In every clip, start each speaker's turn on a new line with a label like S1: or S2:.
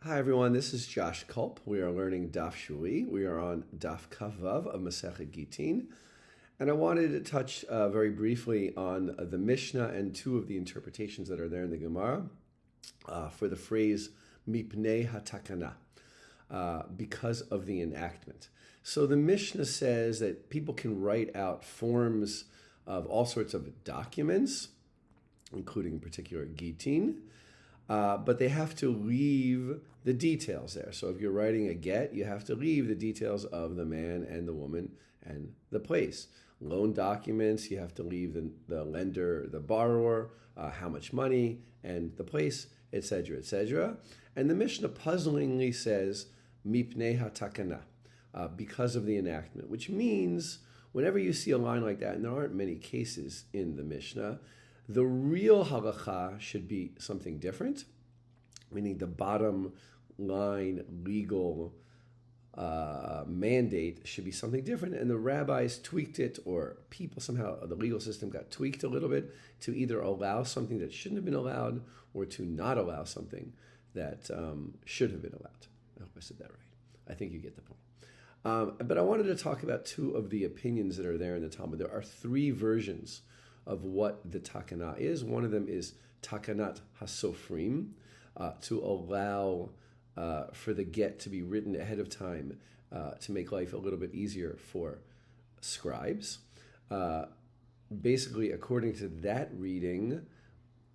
S1: Hi everyone, this is Josh Culp. We are learning Daf Shui. We are on Daf Kaf Vav of Masechet Gittin. And I wanted to touch very briefly on the Mishnah and two of the interpretations that are there in the Gemara for the phrase Mipnei HaTakana, because of the enactment. So the Mishnah says that people can write out forms of all sorts of documents, including in particular Gittin, but they have to leave the details there. So if you're writing a get, you have to leave the details of the man and the woman and the place. Loan documents, you have to leave the lender, the borrower, how much money, and the place, etc., etc. And the Mishnah puzzlingly says, Mipnei HaTakana, because of the enactment, which means whenever you see a line like that, and there aren't many cases in the Mishnah, the real halacha should be something different, meaning the bottom line legal mandate should be something different, and the rabbis tweaked it, or people somehow, the legal system got tweaked a little bit to either allow something that shouldn't have been allowed or to not allow something that should have been allowed. I hope I said that right. I think you get the point. But I wanted to talk about two of the opinions that are there in the Talmud. There are three versions of what the takana is. One of them is takanat hasofrim, to allow for the get to be written ahead of time to make life a little bit easier for scribes. Basically, according to that reading,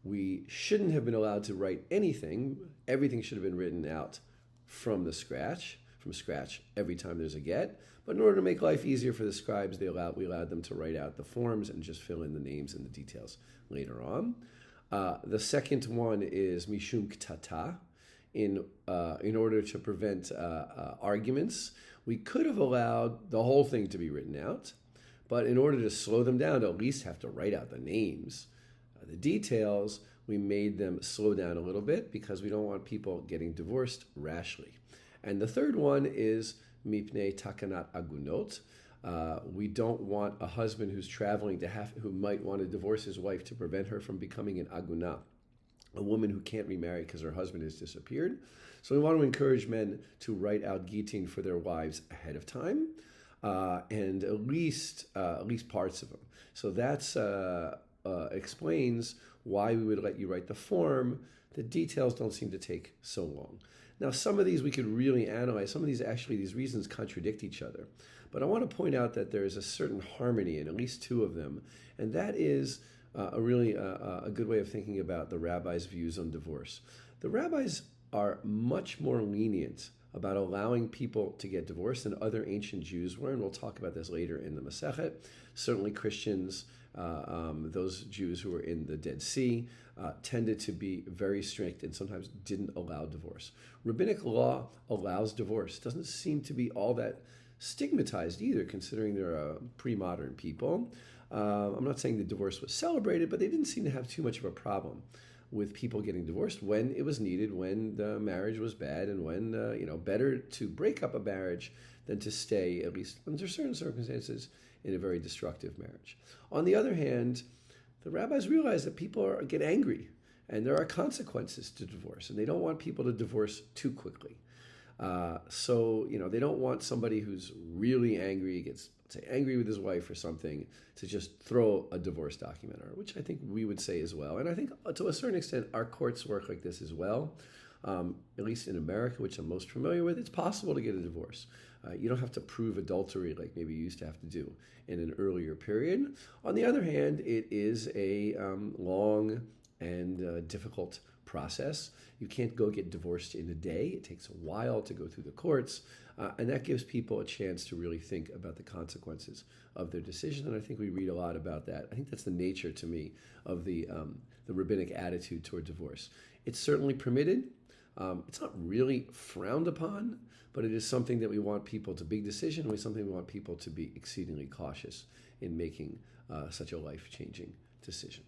S1: we shouldn't have been allowed to write anything. Everything should have been written out from scratch every time there's a get. But in order to make life easier for the scribes, we allowed them to write out the forms and just fill in the names and the details later on. The second one is mishum ktata. In order to prevent arguments, we could have allowed the whole thing to be written out, but in order to slow them down, to at least have to write out the names, the details, we made them slow down a little bit because we don't want people getting divorced rashly. And the third one is mipnei takanat agunot. We don't want a husband who's traveling who might want to divorce his wife to prevent her from becoming an aguna, a woman who can't remarry because her husband has disappeared. So we want to encourage men to write out Gittin for their wives ahead of time, and at least parts of them. So that's explains why we would let you write the form. The details don't seem to take so long. Now, some of these we could really analyze. Some of these reasons contradict each other. But I want to point out that there is a certain harmony in at least two of them, and that is a good way of thinking about the rabbis' views on divorce. The rabbis are much more lenient about allowing people to get divorced than other ancient Jews were, and we'll talk about this later in the Masechet. Certainly Christians, those Jews who were in the Dead Sea, tended to be very strict and sometimes didn't allow divorce. Rabbinic law allows divorce. It doesn't seem to be all that stigmatized either, considering they're pre-modern people. I'm not saying the divorce was celebrated, but they didn't seem to have too much of a problem with people getting divorced when it was needed, when the marriage was bad, and when better to break up a marriage than to stay, at least under certain circumstances, in a very destructive marriage. On the other hand, the rabbis realize that people get angry, and there are consequences to divorce, and they don't want people to divorce too quickly. So they don't want somebody who's really angry, gets angry with his wife or something, to just throw a divorce document on her, which I think we would say as well. And I think to a certain extent, our courts work like this as well. At least in America, which I'm most familiar with, it's possible to get a divorce. You don't have to prove adultery like maybe you used to have to do in an earlier period. On the other hand, it is a long and difficult process. You can't go get divorced in a day. It takes a while to go through the courts, and that gives people a chance to really think about the consequences of their decision. And I think we read a lot about that. I think that's the nature, to me, of the rabbinic attitude toward divorce. It's certainly permitted. It's not really frowned upon, but it is something that we want people to big decision. It's something we want people to be exceedingly cautious in making such a life-changing decision.